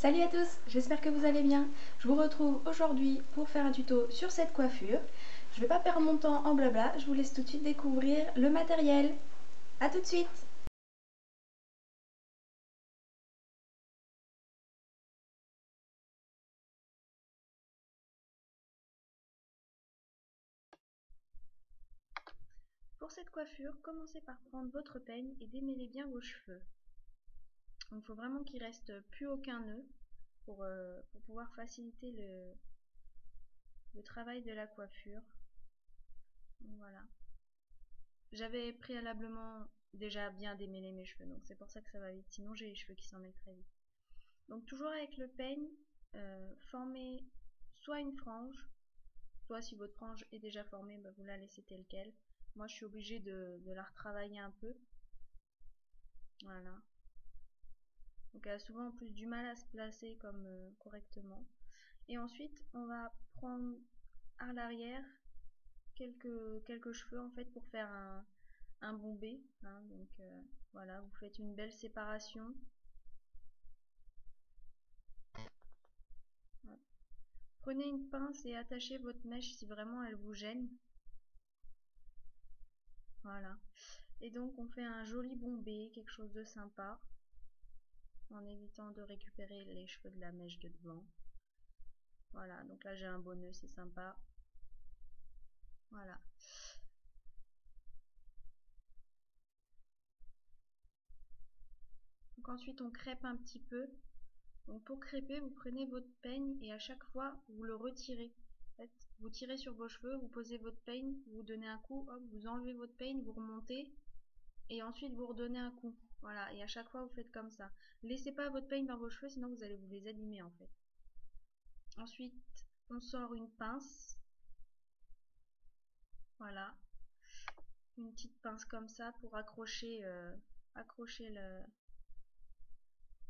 Salut à tous, j'espère que vous allez bien. Je vous retrouve aujourd'hui pour faire un tuto sur cette coiffure. Je ne vais pas perdre mon temps en blabla, je vous laisse tout de suite découvrir le matériel. A tout de suite. Pour cette coiffure, commencez par prendre votre peigne et démêlez bien vos cheveux. Donc il faut vraiment qu'il reste plus aucun nœud pour pouvoir faciliter le travail de la coiffure. Donc voilà. J'avais préalablement déjà bien démêlé mes cheveux, donc c'est pour ça que ça va vite. Sinon j'ai les cheveux qui s'en mêlent très vite. Donc toujours avec le peigne, formez soit une frange, soit si votre frange est déjà formée, bah, vous la laissez telle quelle. Moi je suis obligée de la retravailler un peu. Voilà. Donc elle a souvent en plus du mal à se placer comme correctement. Et ensuite on va prendre à l'arrière quelques cheveux en fait pour faire un bombé. Hein. Donc voilà, vous faites une belle séparation. Ouais. Prenez une pince et attachez votre mèche si vraiment elle vous gêne. Voilà. Et donc on fait un joli bombé, quelque chose de sympa, en évitant de récupérer les cheveux de la mèche de devant. Voilà, donc là j'ai un beau nœud, c'est sympa. Voilà. Donc ensuite on crêpe un petit peu. Donc pour crêper, vous prenez votre peigne et à chaque fois vous le retirez. En fait, vous tirez sur vos cheveux, vous posez votre peigne, vous donnez un coup, hop, vous enlevez votre peigne, vous remontez et ensuite vous redonnez un coup. Voilà, et à chaque fois vous faites comme ça. Laissez pas votre peigne dans vos cheveux, sinon vous allez vous les abîmer en fait. Ensuite, on sort une pince. Voilà, une petite pince comme ça pour accrocher le.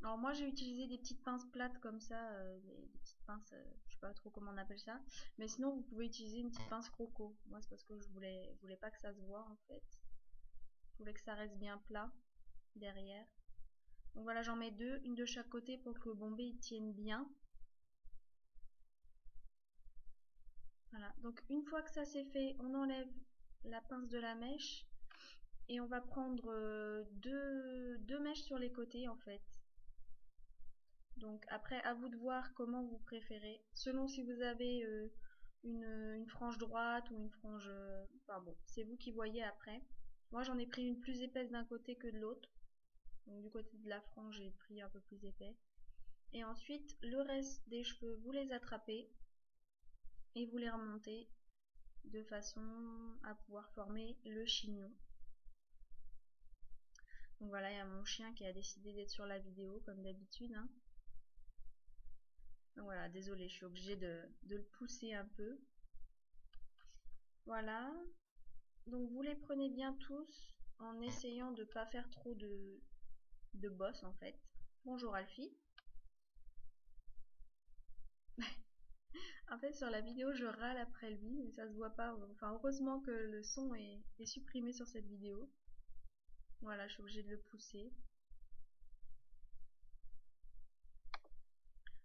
Alors moi j'ai utilisé des petites pinces plates comme ça, des petites pinces, je sais pas trop comment on appelle ça, mais sinon vous pouvez utiliser une petite pince croco. Moi c'est parce que je voulais pas que ça se voit en fait. Je voulais que ça reste bien plat derrière. Donc voilà, j'en mets deux, une de chaque côté pour que le bombé il tienne bien. Voilà, donc une fois que ça c'est fait, on enlève la pince de la mèche et on va prendre deux mèches sur les côtés en fait. Donc après à vous de voir comment vous préférez, selon si vous avez une frange droite ou une frange... enfin bon, c'est vous qui voyez après. Moi j'en ai pris une plus épaisse d'un côté que de l'autre. Donc du côté de la frange j'ai pris un peu plus épais. Et ensuite le reste des cheveux vous les attrapez et vous les remontez de façon à pouvoir former le chignon. Donc voilà, il y a mon chien qui a décidé d'être sur la vidéo comme d'habitude. Hein. Donc voilà, désolée, je suis obligée de le pousser un peu. Voilà. Donc vous les prenez bien tous en essayant de ne pas faire trop de bosses en fait. Bonjour Alfie. En fait sur la vidéo je râle après lui, mais ça se voit pas. Enfin heureusement que le son est supprimé sur cette vidéo. Voilà, je suis obligée de le pousser.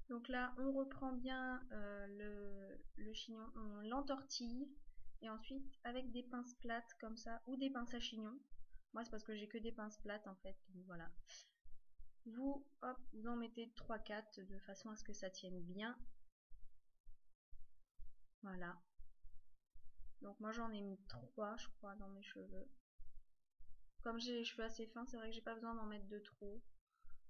Donc là, on reprend bien le chignon, on l'entortille et ensuite avec des pinces plates comme ça ou des pinces à chignon. Moi, c'est parce que j'ai que des pinces plates en fait. Donc voilà. Vous, hop, vous en mettez 3-4 de façon à ce que ça tienne bien. Voilà. Donc moi, j'en ai mis 3, je crois, dans mes cheveux. Comme j'ai les cheveux assez fins, c'est vrai que j'ai pas besoin d'en mettre de trop.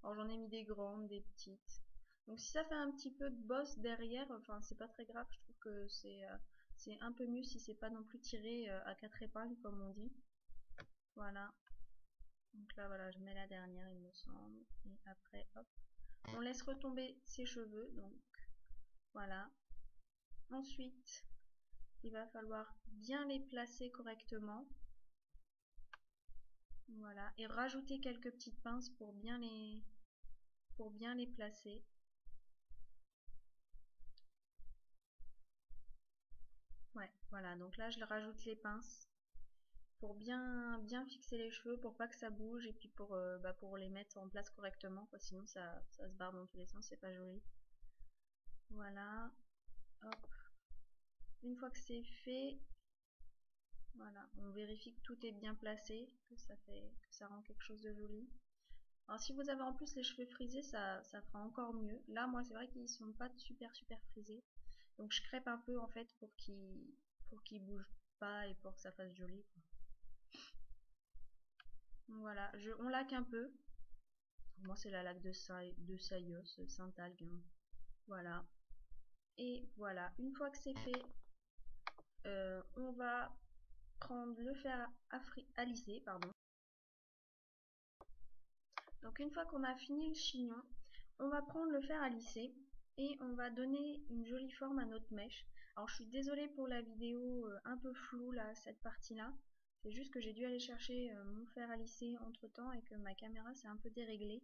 Alors j'en ai mis des grandes, des petites. Donc si ça fait un petit peu de bosse derrière, enfin c'est pas très grave, je trouve que c'est un peu mieux si c'est pas non plus tiré à 4 épingles comme on dit. Voilà. Donc là voilà, je mets la dernière il me semble. Et après hop. On laisse retomber ses cheveux, donc voilà. Ensuite, il va falloir bien les placer correctement. Voilà. Et rajouter quelques petites pinces pour bien les placer. Ouais, voilà, donc là je rajoute les pinces pour bien fixer les cheveux, pour pas que ça bouge et puis pour les mettre en place correctement, quoi. Sinon ça se barre dans tous les sens, c'est pas joli. Voilà, hop. Une fois que c'est fait, voilà, on vérifie que tout est bien placé, que ça rend quelque chose de joli. Alors si vous avez en plus les cheveux frisés, ça fera encore mieux. Là, moi, c'est vrai qu'ils sont pas super frisés. Donc je crêpe un peu en fait pour qu'ils bougent pas et pour que ça fasse joli, quoi. Donc voilà, on laque un peu. Moi, c'est la laque de Saillos, Saint-Algue, hein. Voilà. Et voilà, une fois que c'est fait, on va prendre le fer à lisser, pardon. Donc une fois qu'on a fini le chignon, on va prendre le fer à lisser et on va donner une jolie forme à notre mèche. Alors je suis désolée pour la vidéo un peu floue là, cette partie-là. C'est juste que j'ai dû aller chercher mon fer à lisser entre temps et que ma caméra s'est un peu déréglée.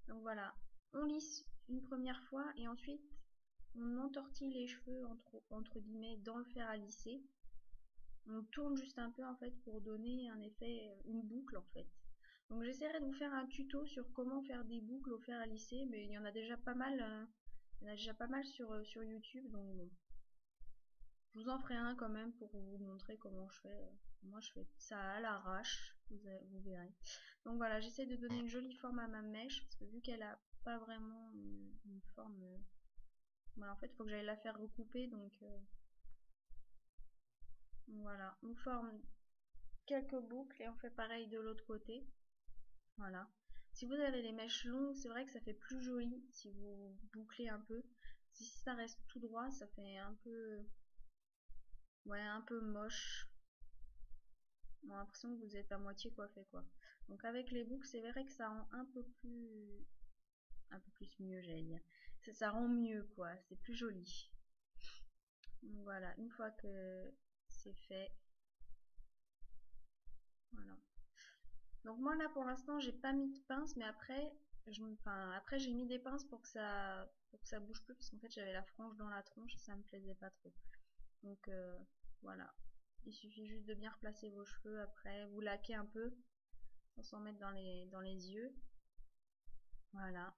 Donc voilà, on lisse une première fois et ensuite on entortille les cheveux entre guillemets dans le fer à lisser. On tourne juste un peu en fait pour donner un effet, une boucle en fait. Donc j'essaierai de vous faire un tuto sur comment faire des boucles au fer à lisser, mais il y en a déjà pas mal, sur YouTube, donc bon. Je vous en ferai un quand même pour vous montrer comment je fais. Moi je fais ça à l'arrache, vous verrez. Donc voilà, j'essaie de donner une jolie forme à ma mèche, parce que vu qu'elle a pas vraiment une forme... Voilà, en fait il faut que j'aille la faire recouper, donc voilà, on forme quelques boucles et on fait pareil de l'autre côté. Voilà. Si vous avez les mèches longues, c'est vrai que ça fait plus joli si vous bouclez un peu. Si ça reste tout droit, ça fait un peu, ouais, un peu moche. On a l'impression que vous êtes à moitié coiffé, quoi. Donc avec les boucles, c'est vrai que ça rend un peu plus mieux, j'allais dire. Ça rend mieux, quoi. C'est plus joli. Donc voilà, une fois que c'est fait, voilà. Donc moi là pour l'instant j'ai pas mis de pince, mais après j'ai mis des pinces pour que ça bouge plus, parce qu'en fait j'avais la frange dans la tronche et ça me plaisait pas trop. Donc voilà, il suffit juste de bien replacer vos cheveux. Après vous laquez un peu sans s'en mettre dans les yeux. Voilà.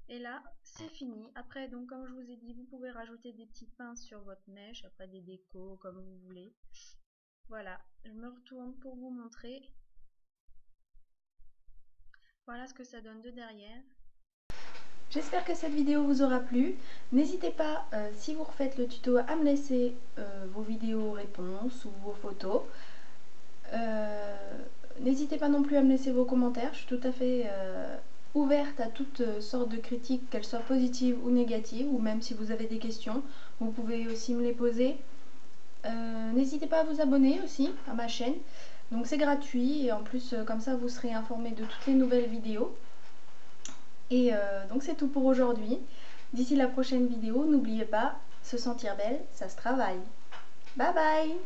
Et là c'est fini. Après, donc comme je vous ai dit, vous pouvez rajouter des petites pinces sur votre mèche, après des décos comme vous voulez. Voilà, je me retourne pour vous montrer. Voilà ce que ça donne de derrière. J'espère que cette vidéo vous aura plu. N'hésitez pas, si vous refaites le tuto, à me laisser vos vidéos réponses ou vos photos. N'hésitez pas non plus à me laisser vos commentaires. Je suis tout à fait ouverte à toutes sortes de critiques, qu'elles soient positives ou négatives, ou même si vous avez des questions, vous pouvez aussi me les poser. N'hésitez pas à vous abonner aussi à ma chaîne. Donc c'est gratuit et en plus comme ça vous serez informé de toutes les nouvelles vidéos. Et donc c'est tout pour aujourd'hui. D'ici la prochaine vidéo, n'oubliez pas, se sentir belle, ça se travaille. Bye bye!